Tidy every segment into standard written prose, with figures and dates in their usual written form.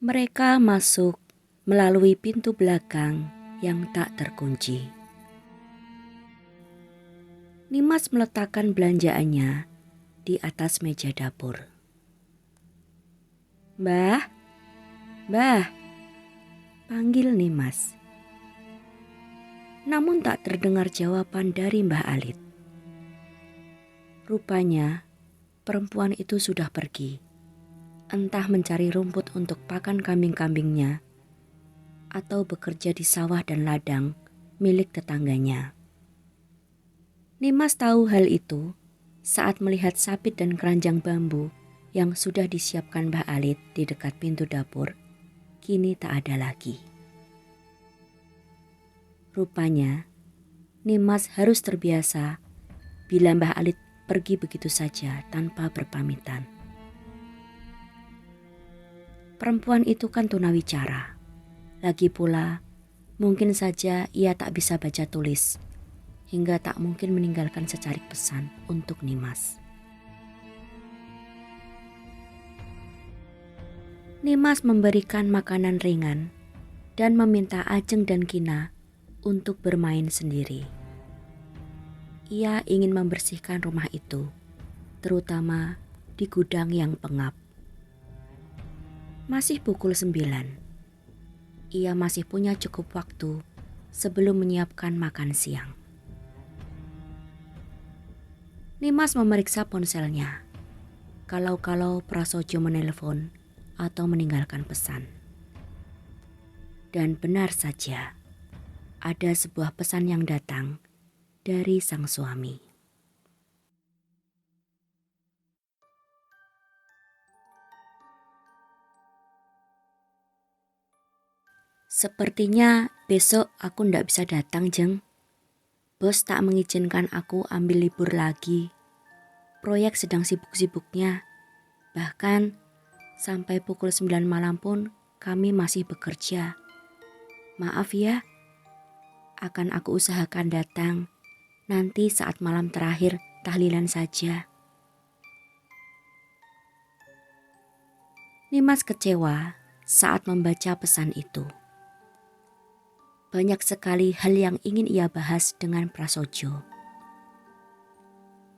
Mereka masuk melalui pintu belakang yang tak terkunci. Nimas meletakkan belanjaannya di atas meja dapur. "Mbah, Mbah," panggil Nimas. Namun tak terdengar jawaban dari Mbah Alit. Rupanya perempuan itu sudah pergi, entah mencari rumput untuk pakan kambing-kambingnya atau bekerja di sawah dan ladang milik tetangganya. Nimas tahu hal itu saat melihat sapit dan keranjang bambu yang sudah disiapkan Mbah Alit di dekat pintu dapur, kini tak ada lagi. Rupanya, Nimas harus terbiasa bila Mbah Alit pergi begitu saja tanpa berpamitan. Perempuan itu kan tunawicara. Lagi pula, mungkin saja ia tak bisa baca tulis, hingga tak mungkin meninggalkan secarik pesan untuk Nimas. Nimas memberikan makanan ringan dan meminta Ajeng dan Kina untuk bermain sendiri. Ia ingin membersihkan rumah itu, terutama di gudang yang pengap. Masih pukul 9. Ia masih punya cukup waktu sebelum menyiapkan makan siang. Nimas memeriksa ponselnya. Kalau-kalau Prasojo menelpon atau meninggalkan pesan. Dan benar saja, ada sebuah pesan yang datang dari sang suami. "Sepertinya besok aku ndak bisa datang, Jeng. Bos tak mengizinkan aku ambil libur lagi. Proyek sedang sibuk-sibuknya. Bahkan sampai pukul 9 malam pun kami masih bekerja. Maaf ya, akan aku usahakan datang nanti saat malam terakhir tahlilan saja." Nimas kecewa saat membaca pesan itu. Banyak sekali hal yang ingin ia bahas dengan Prasojo.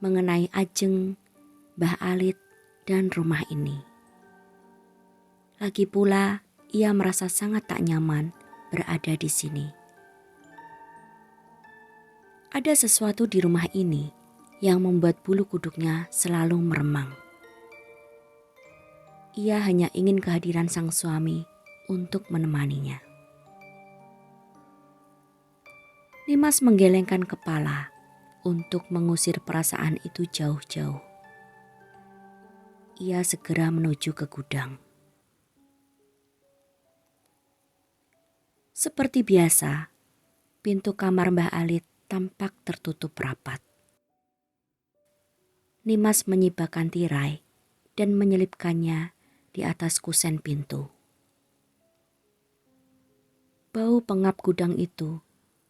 Mengenai Ajeng, Mbah Alit, dan rumah ini. Lagi pula, ia merasa sangat tak nyaman berada di sini. Ada sesuatu di rumah ini yang membuat bulu kuduknya selalu meremang. Ia hanya ingin kehadiran sang suami untuk menemaninya. Nimas menggelengkan kepala untuk mengusir perasaan itu jauh-jauh. Ia segera menuju ke gudang. Seperti biasa, pintu kamar Mbah Alit tampak tertutup rapat. Nimas menyibakkan tirai dan menyelipkannya di atas kusen pintu. Bau pengap gudang itu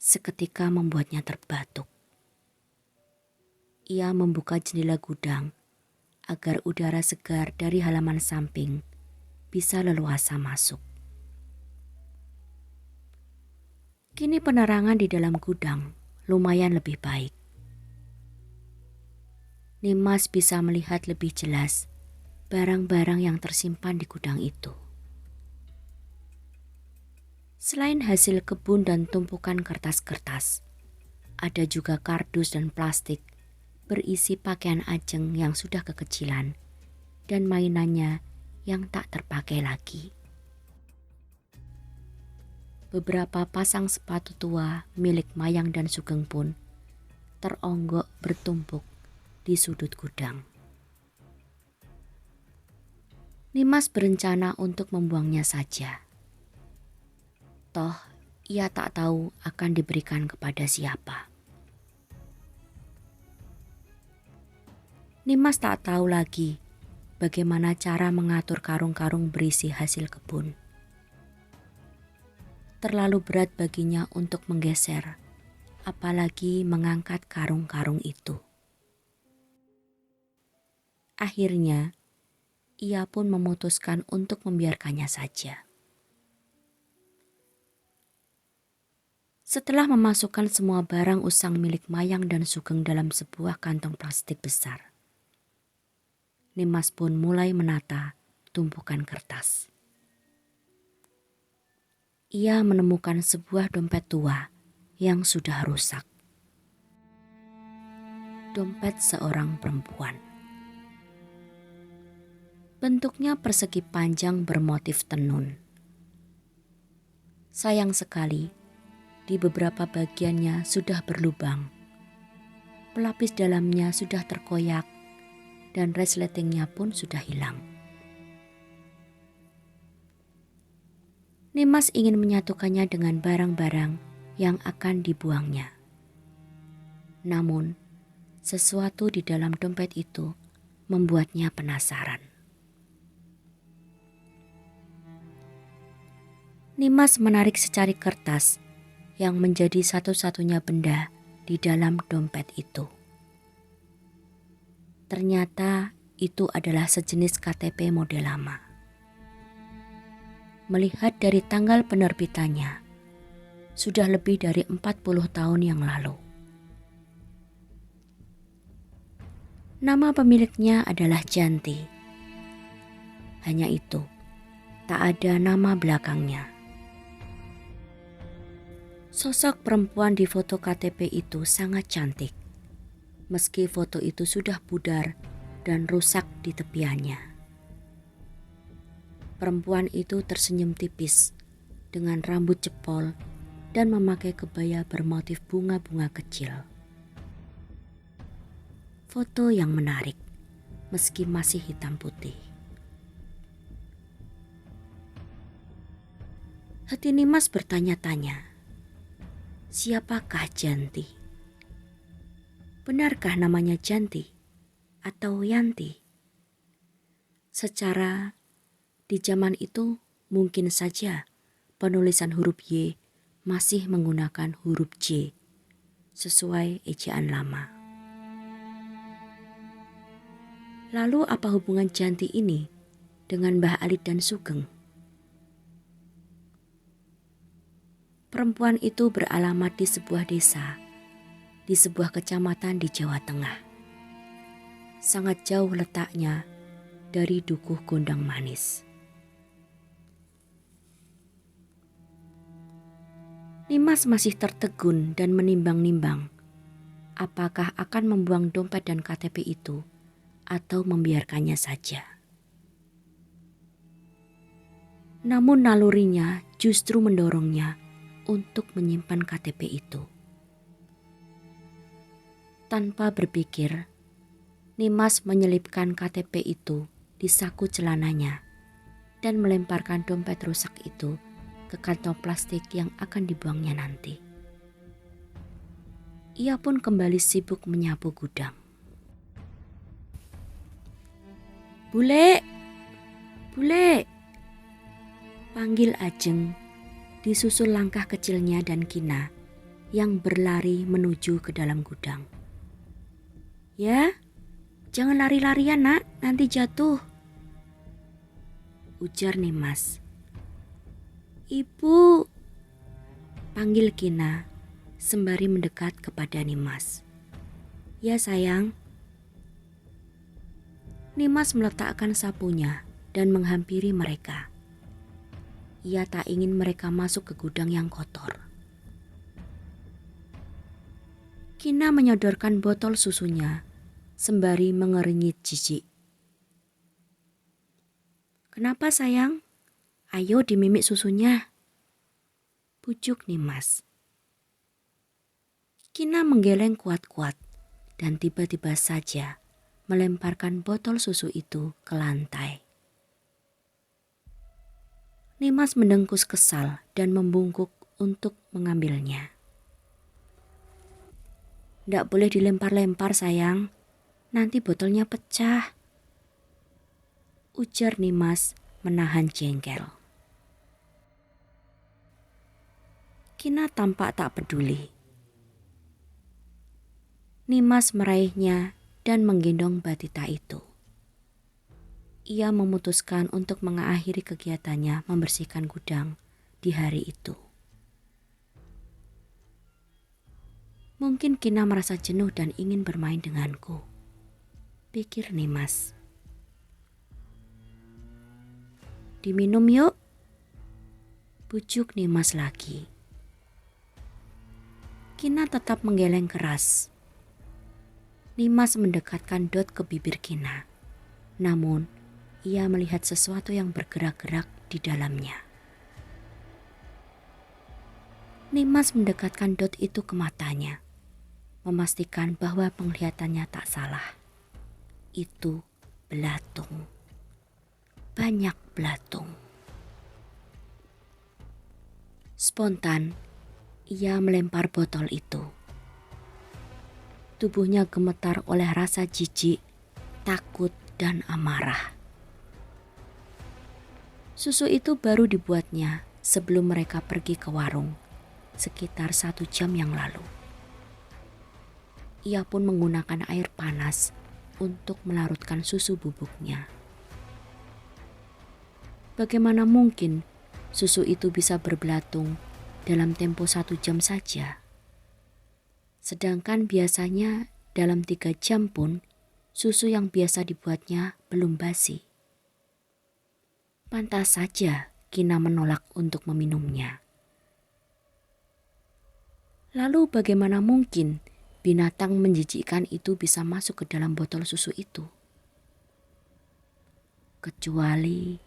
seketika membuatnya terbatuk. Ia membuka jendela gudang agar udara segar dari halaman samping bisa leluasa masuk. Kini penerangan di dalam gudang lumayan lebih baik. Nimas bisa melihat lebih jelas barang-barang yang tersimpan di gudang itu. Selain hasil kebun dan tumpukan kertas-kertas, ada juga kardus dan plastik berisi pakaian Ajeng yang sudah kekecilan dan mainannya yang tak terpakai lagi. Beberapa pasang sepatu tua milik Mayang dan Sugeng pun teronggok bertumpuk di sudut gudang. Nimas berencana untuk membuangnya saja. Toh, ia tak tahu akan diberikan kepada siapa. Nimas tak tahu lagi bagaimana cara mengatur karung-karung berisi hasil kebun. Terlalu berat baginya untuk menggeser, apalagi mengangkat karung-karung itu. Akhirnya, ia pun memutuskan untuk membiarkannya saja. Setelah memasukkan semua barang usang milik Mayang dan Sugeng dalam sebuah kantong plastik besar, Nimas pun mulai menata tumpukan kertas. Ia menemukan sebuah dompet tua yang sudah rusak. Dompet seorang perempuan. Bentuknya persegi panjang bermotif tenun. Sayang sekali, di beberapa bagiannya sudah berlubang. Pelapis dalamnya sudah terkoyak dan resletingnya pun sudah hilang. Nimas ingin menyatukannya dengan barang-barang yang akan dibuangnya. Namun, sesuatu di dalam dompet itu membuatnya penasaran. Nimas menarik secari kertas yang menjadi satu-satunya benda di dalam dompet itu. Ternyata itu adalah sejenis KTP model lama. Melihat dari tanggal penerbitannya, sudah lebih dari 40 tahun yang lalu. Nama pemiliknya adalah Janti. Hanya itu, tak ada nama belakangnya. Sosok perempuan di foto KTP itu sangat cantik, meski foto itu sudah pudar dan rusak di tepiannya. Perempuan itu tersenyum tipis dengan rambut jepol dan memakai kebaya bermotif bunga-bunga kecil. Foto yang menarik, meski masih hitam putih. Hati Nimas bertanya-tanya, siapakah Janti? Benarkah namanya Janti atau Yanti? Secara di zaman itu mungkin saja penulisan huruf Y masih menggunakan huruf J sesuai ejaan lama. Lalu apa hubungan Janti ini dengan Mbah Alit dan Sugeng? Perempuan itu beralamat di sebuah desa, di sebuah kecamatan di Jawa Tengah. Sangat jauh letaknya dari Dukuh Gondang Manis. Nimas masih tertegun dan menimbang-nimbang apakah akan membuang dompet dan KTP itu atau membiarkannya saja. Namun nalurinya justru mendorongnya untuk menyimpan KTP itu. Tanpa berpikir, Nimas menyelipkan KTP itu di saku celananya dan melemparkan dompet rusak itu ke kantong plastik yang akan dibuangnya nanti. Ia pun kembali sibuk menyapu gudang. "Bule, Bule!" panggil Ajeng, disusul langkah kecilnya dan Kina yang berlari menuju ke dalam gudang. "Ya, jangan lari-larian nak, nanti jatuh," ujar Nimas. "Ibu," panggil Kina sembari mendekat kepada Nimas. "Ya sayang." Nimas meletakkan sapunya dan menghampiri mereka. Ia tak ingin mereka masuk ke gudang yang kotor. Kina menyodorkan botol susunya sembari mengernyit jijik. "Kenapa sayang? Ayo dimimik susunya," pujuk Nimas. Kina menggeleng kuat-kuat dan tiba-tiba saja melemparkan botol susu itu ke lantai. Nimas mendengkus kesal dan membungkuk untuk mengambilnya. "Ndak boleh dilempar-lempar sayang, nanti botolnya pecah," ujar Nimas menahan jengkel. Kina tampak tak peduli. Nimas meraihnya dan menggendong batita itu. ia memutuskan untuk mengakhiri kegiatannya membersihkan gudang di hari itu. Mungkin Kina merasa jenuh dan ingin bermain denganku, pikir Nimas. Diminum yuk, bujuk Nimas lagi. Kina tetap menggeleng keras. Nimas mendekatkan Dot ke bibir Kina. Namun, ia melihat sesuatu yang bergerak-gerak di dalamnya. Nimas mendekatkan Dot itu ke matanya, memastikan bahwa penglihatannya tak salah. Itu belatung. Banyak belatung. Spontan, ia melempar botol itu. Tubuhnya gemetar oleh rasa jijik, takut, dan amarah. Susu itu baru dibuatnya sebelum mereka pergi ke warung, sekitar 1 jam yang lalu. Ia pun menggunakan air panas untuk melarutkan susu bubuknya. Bagaimana mungkin susu itu bisa berbelatung dalam tempo 1 jam saja? Sedangkan biasanya dalam 3 jam pun susu yang biasa dibuatnya belum basi. Pantas saja Kina menolak untuk meminumnya. Lalu bagaimana mungkin binatang menjijikkan itu bisa masuk ke dalam botol susu itu? Kecuali...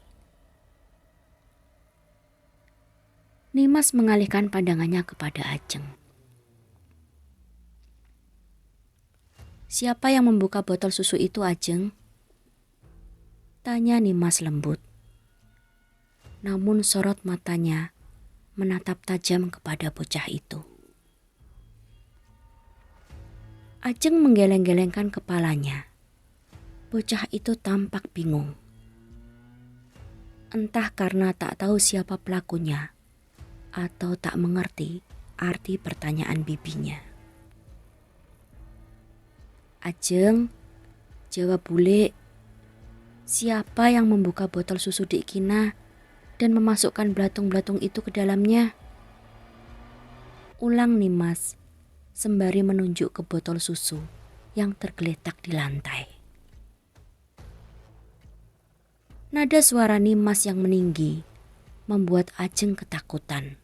Nimas mengalihkan pandangannya kepada Ajeng. Siapa yang membuka botol susu itu, Ajeng? Tanya Nimas lembut. Namun sorot matanya menatap tajam kepada bocah itu. Ajeng menggeleng-gelengkan kepalanya. Bocah itu tampak bingung. Entah karena tak tahu siapa pelakunya atau tak mengerti arti pertanyaan bibinya. Ajeng, jawab bule. Siapa yang membuka botol susu Dik Kina dan memasukkan belatung-belatung itu ke dalamnya? Ulang Nimas, sembari menunjuk ke botol susu yang tergeletak di lantai. Nada suara Nimas yang meninggi membuat Ajeng ketakutan.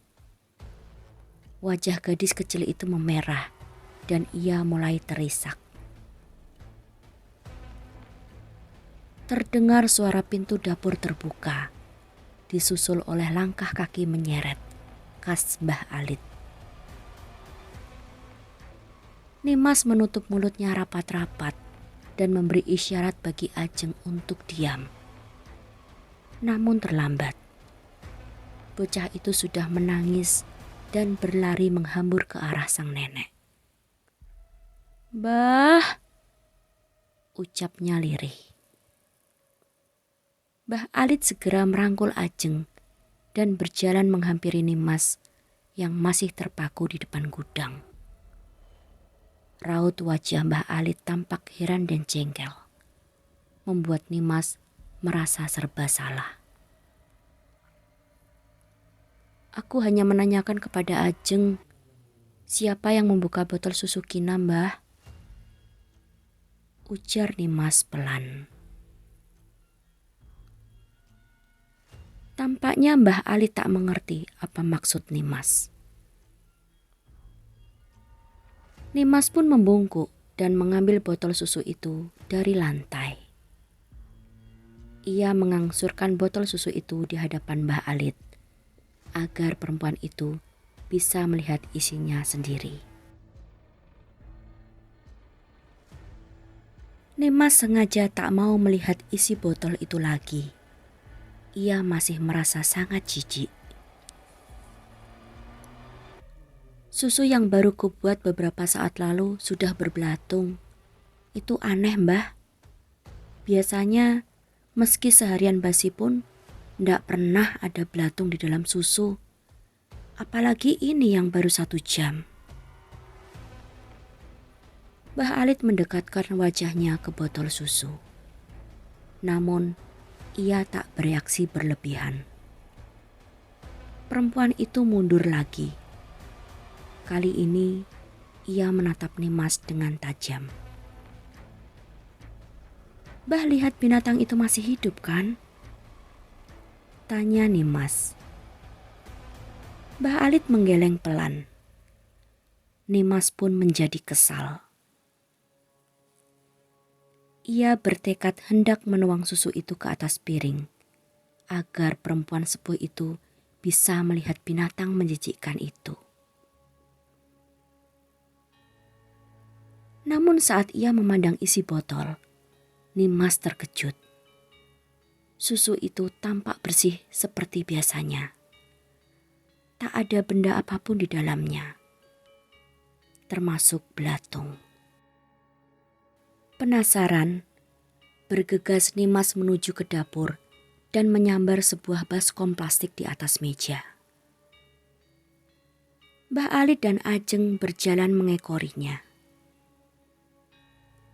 Wajah gadis kecil itu memerah dan ia mulai terisak. Terdengar suara pintu dapur terbuka, disusul oleh langkah kaki menyeret khas Mbah Alit. Nimas menutup mulutnya rapat-rapat dan memberi isyarat bagi Ajeng untuk diam. Namun terlambat. Bocah itu sudah menangis dan berlari menghambur ke arah sang nenek. "Bah," ucapnya lirih. Mbah Alit segera merangkul Ajeng dan berjalan menghampiri Nimas yang masih terpaku di depan gudang. Raut wajah Mbah Alit tampak heran dan jengkel, membuat Nimas merasa serba salah. "Aku hanya menanyakan kepada Ajeng, siapa yang membuka botol susu Kina, Mbah?" ujar Nimas pelan. Tampaknya Mbah Alit tak mengerti apa maksud Nimas. Nimas pun membungkuk dan mengambil botol susu itu dari lantai. Ia mengangsurkan botol susu itu di hadapan Mbah Alit agar perempuan itu bisa melihat isinya sendiri. Nimas sengaja tak mau melihat isi botol itu lagi. Ia masih merasa sangat jijik. "Susu yang baru kubuat beberapa saat lalu sudah berbelatung. Itu aneh, Mbah. Biasanya meski seharian basi pun ndak pernah ada belatung di dalam susu. Apalagi ini yang baru 1 jam." Mbah Alit mendekatkan wajahnya ke botol susu. Namun Ia tak bereaksi berlebihan. Perempuan itu mundur lagi. Kali ini ia menatap Nimas dengan tajam. "Bah, lihat binatang itu masih hidup kan?" tanya Nimas. Bah Alit menggeleng pelan. Nimas pun menjadi kesal. Ia bertekad hendak menuang susu itu ke atas piring, agar perempuan sepuh itu bisa melihat binatang menjijikkan itu. Namun saat ia memandang isi botol, Nimas terkejut. Susu itu tampak bersih seperti biasanya. Tak ada benda apapun di dalamnya, termasuk belatung. Penasaran, bergegas Nimas menuju ke dapur dan menyambar sebuah baskom plastik di atas meja. Mbah Alit dan Ajeng berjalan mengekorinya.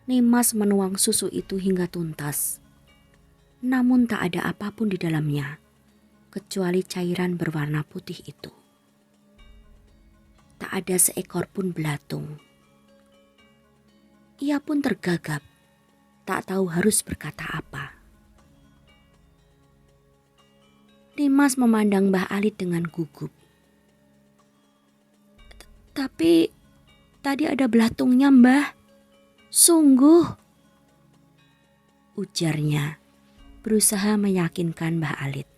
Nimas menuang susu itu hingga tuntas. Namun tak ada apapun di dalamnya, kecuali cairan berwarna putih itu. Tak ada seekor pun belatung. Ia pun tergagap, tak tahu harus berkata apa. Nimas memandang Mbah Alit dengan gugup. "Tapi tadi ada belatungnya, Mbah. Sungguh," ujarnya, berusaha meyakinkan Mbah Alit.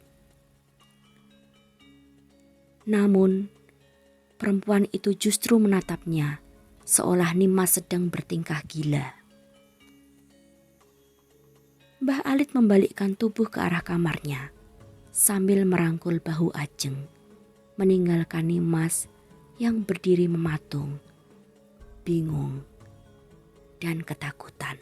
Namun, perempuan itu justru menatapnya seolah Nimas sedang bertingkah gila. Mbah Alit membalikkan tubuh ke arah kamarnya sambil merangkul bahu Ajeng, meninggalkan Nimas yang berdiri mematung, bingung dan ketakutan.